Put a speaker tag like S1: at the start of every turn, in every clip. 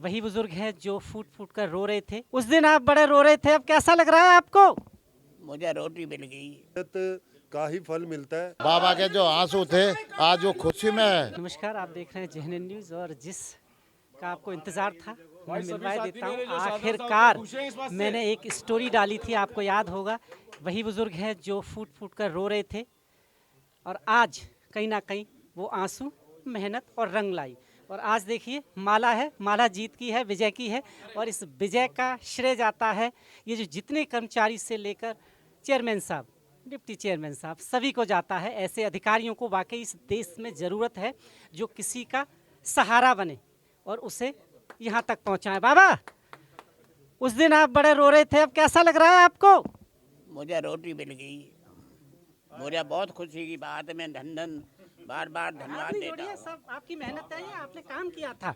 S1: वही बुजुर्ग हैं जो फूट फूट कर रो रहे थे। उस दिन आप बड़े रो रहे थे, अब कैसा लग रहा है आपको?
S2: मुझे रोटी मिल गई।
S3: मेहनत का ही फल मिलता है।
S4: बाबा के जो आंसू थे आज वो खुशी में है।
S1: नमस्कार, आप देख रहे हैं जेएनएन न्यूज़ और जिस का आपको इंतजार था मैं मिलवा देता हूँ। आखिरकार मैंने एक स्टोरी डाली थी, आपको याद होगा। वही बुजुर्ग हैं जो फूट फूट कर रो रहे थे और आज कहीं ना कहीं वो आंसू मेहनत और रंग लाई। और आज देखिए माला है, माला जीत की है, विजय की है। और इस विजय का श्रेय जाता है ये जो जितने कर्मचारी से लेकर चेयरमैन साहब, डिप्टी चेयरमैन साहब, सभी को जाता है। ऐसे अधिकारियों को वाकई इस देश में ज़रूरत है जो किसी का सहारा बने और उसे यहाँ तक पहुँचाए। बाबा, उस दिन आप बड़े रो रहे थे, अब कैसा लग रहा है आपको?
S2: मुझे रोटी मिल गई। मुझे बहुत खुशी की बात है। मैं धन बार बार धन्यवाद
S1: आपने
S2: देता
S1: जोड़िए,
S2: हूँ।
S1: सब आपकी मेहनत है, या आपने काम किया था?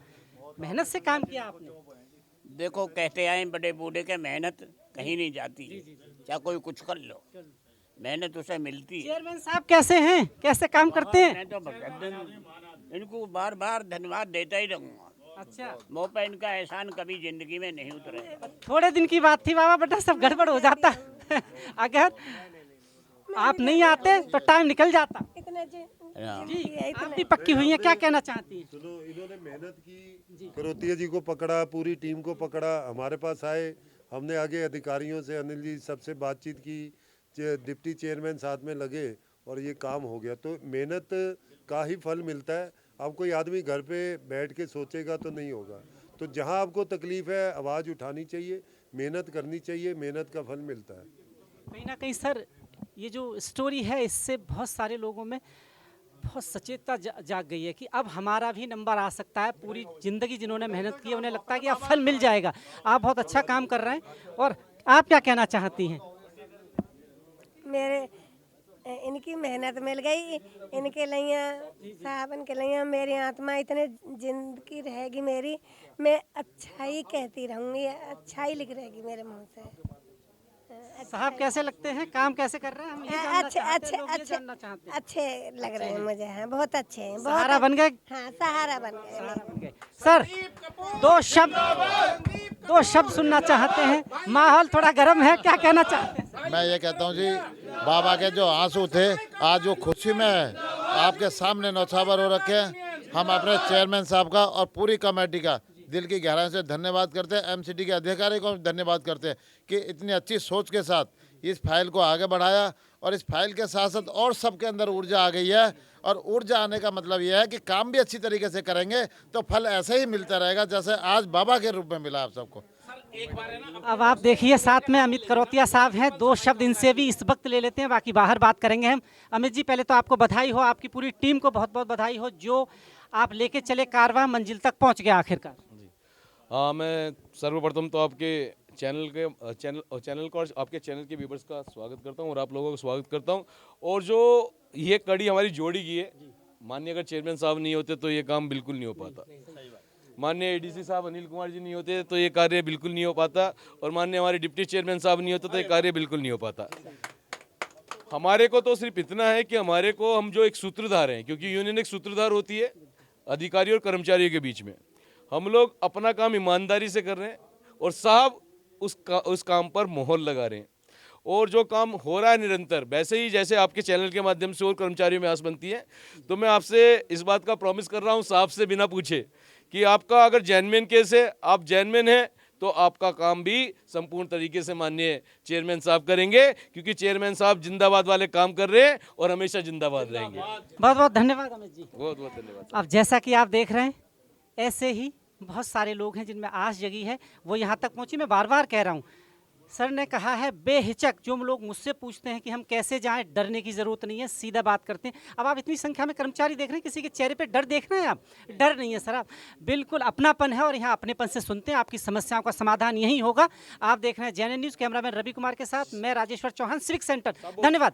S1: मेहनत से काम किया आपने।
S2: देखो, कहते आए बड़े बूढ़े के मेहनत कहीं नहीं जाती। चाहे कोई कुछ कर लो, मेहनत उसे मिलती है।
S1: चेयरमैन साहब कैसे हैं, कैसे काम करते हैं?
S2: मैं तो इनको बार बार धन्यवाद देता ही रहूँगा।
S1: अच्छा,
S2: मुँह पे इनका एहसान कभी जिंदगी में नहीं उतरे।
S1: थोड़े दिन की बात थी बाबा, बेटा सब गड़बड़ हो जाता अगर आप नहीं आते तो टाइम निकल जाता।
S2: हाँ।
S1: जी, आप भी पक्की हुई हैं, क्या कहना चाहती हैं?
S3: सुनो, इन्होंने मेहनत की, करोतिया जी को पकड़ा, पूरी टीम को पकड़ा, हमारे पास आए, हमने आगे अधिकारियों से, अनिल जी सबसे बातचीत की, डिप्टी चेयरमैन साथ में लगे और ये काम हो गया। तो मेहनत का ही फल मिलता है। अब कोई आदमी घर पे बैठ के सोचेगा तो नहीं होगा। तो जहाँ आपको तकलीफ है आवाज़ उठानी चाहिए, मेहनत करनी चाहिए, मेहनत का फल मिलता है।
S1: कहीं ना कहीं सर ये जो स्टोरी है इससे बहुत सारे लोगों में बहुत सचेतता जाग गई है कि अब हमारा भी नंबर आ सकता है। पूरी ज़िंदगी जिन्होंने मेहनत की है उन्हें लगता है कि अब फल मिल जाएगा। आप बहुत अच्छा काम कर रहे हैं। और आप क्या कहना चाहती हैं?
S5: मेरे इनकी मेहनत मिल गई, इनके लिए साहबन के लिए मेरी आत्मा इतने जिंदगी रहेगी मेरी। मैं अच्छा ही कहती रहूँगी, अच्छा ही लिख रहेगी मेरे मुंह से।
S1: साहब कैसे लगते हैं, काम कैसे कर रहे हैं? हम ये जानना
S5: अच्छे
S1: चाहते
S5: अच्छे
S1: हैं, लोग ये
S5: अच्छे
S1: जानना चाहते हैं।
S5: अच्छे लग रहे हैं मुझे। हाँ, बहुत अच्छे हैं। बहुत
S1: सहारा बन गए।
S5: हाँ, सहारा बन गए।
S1: सर दो शब्द सुनना चाहते हैं, माहौल थोड़ा गर्म है, क्या कहना चाहते हैं?
S4: मैं ये कहता हूँ जी, बाबा के जो आंसू थे आज वो खुशी में है। आपके सामने नौछावर हो रखे हैं। हम अपने चेयरमैन साहब का और पूरी कमेटी का दिल की गहराई से धन्यवाद करते हैं। एमसीडी के अधिकारी को धन्यवाद करते हैं कि इतनी अच्छी सोच के साथ इस फाइल को आगे बढ़ाया। और इस फाइल के साथ साथ और सबके अंदर ऊर्जा आ गई है। और ऊर्जा आने का मतलब यह है कि काम भी अच्छी तरीके से करेंगे तो फल ऐसे ही मिलता रहेगा जैसे आज बाबा के रूप में मिला आप सबको।
S1: अब आप देखिए साथ में अमित करोतिया साहब हैं, दो शब्द इनसे भी इस वक्त ले लेते हैं, बाकी बाहर बात करेंगे हम। अमित जी, पहले तो आपको बधाई हो, आपकी पूरी टीम को बहुत बहुत बधाई हो जो आप लेके चले कारवां मंजिल तक पहुंच गया आखिरकार।
S6: हाँ, मैं सर्वप्रथम तो आपके चैनल को और आपके चैनल के व्यूवर्स का स्वागत करता हूँ और आप लोगों का स्वागत करता हूँ। और जो ये कड़ी हमारी जोड़ी की है, माननीय अगर चेयरमैन साहब नहीं होते तो ये काम बिल्कुल नहीं हो पाता। माननीय एडीसी साहब अनिल कुमार जी नहीं होते तो ये कार्य बिल्कुल नहीं हो पाता। और माननीय हमारे डिप्टी चेयरमैन साहब नहीं होते तो ये कार्य बिल्कुल नहीं हो पाता। हमारे को तो सिर्फ इतना है कि हमारे को, हम जो एक सूत्रधार हैं, क्योंकि यूनियन एक सूत्रधार होती है अधिकारियों और कर्मचारियों के बीच में। हम लोग अपना काम ईमानदारी से कर रहे हैं और साहब उस काम पर मोहर लगा रहे हैं। और जो काम हो रहा है निरंतर, वैसे ही जैसे आपके चैनल के माध्यम से और कर्मचारियों में आस बनती है, तो मैं आपसे इस बात का प्रॉमिस कर रहा हूँ साहब से बिना पूछे कि आपका अगर जेन्युइन केस है, आप जेन्युइन हैं, तो आपका काम भी संपूर्ण तरीके से माननीय चेयरमैन साहब करेंगे। क्योंकि चेयरमैन साहब जिंदाबाद वाले काम कर रहे हैं और हमेशा जिंदाबाद रहेंगे।
S1: बहुत बहुत धन्यवाद अमित जी।
S6: बहुत बहुत धन्यवाद।
S1: अब जैसा कि आप देख रहे हैं ऐसे ही बहुत सारे लोग हैं जिनमें आस जगी है, वो यहाँ तक पहुँची। मैं बार बार कह रहा हूँ, सर ने कहा है बेहिचक, जो लोग मुझसे पूछते हैं कि हम कैसे जाएं, डरने की ज़रूरत नहीं है, सीधा बात करते हैं। अब आप इतनी संख्या में कर्मचारी देख रहे हैं, किसी के चेहरे पे डर देख रहे हैं आप? डर नहीं है सर, आप बिल्कुल अपनापन है और यहाँ अपनेपन से सुनते हैं। आपकी समस्याओं का समाधान यही होगा। आप देख रहे हैं जेएनएन न्यूज़, कैमरामैन रवि कुमार के साथ मैं राजेश्वर चौहान, सिविक सेंटर। धन्यवाद।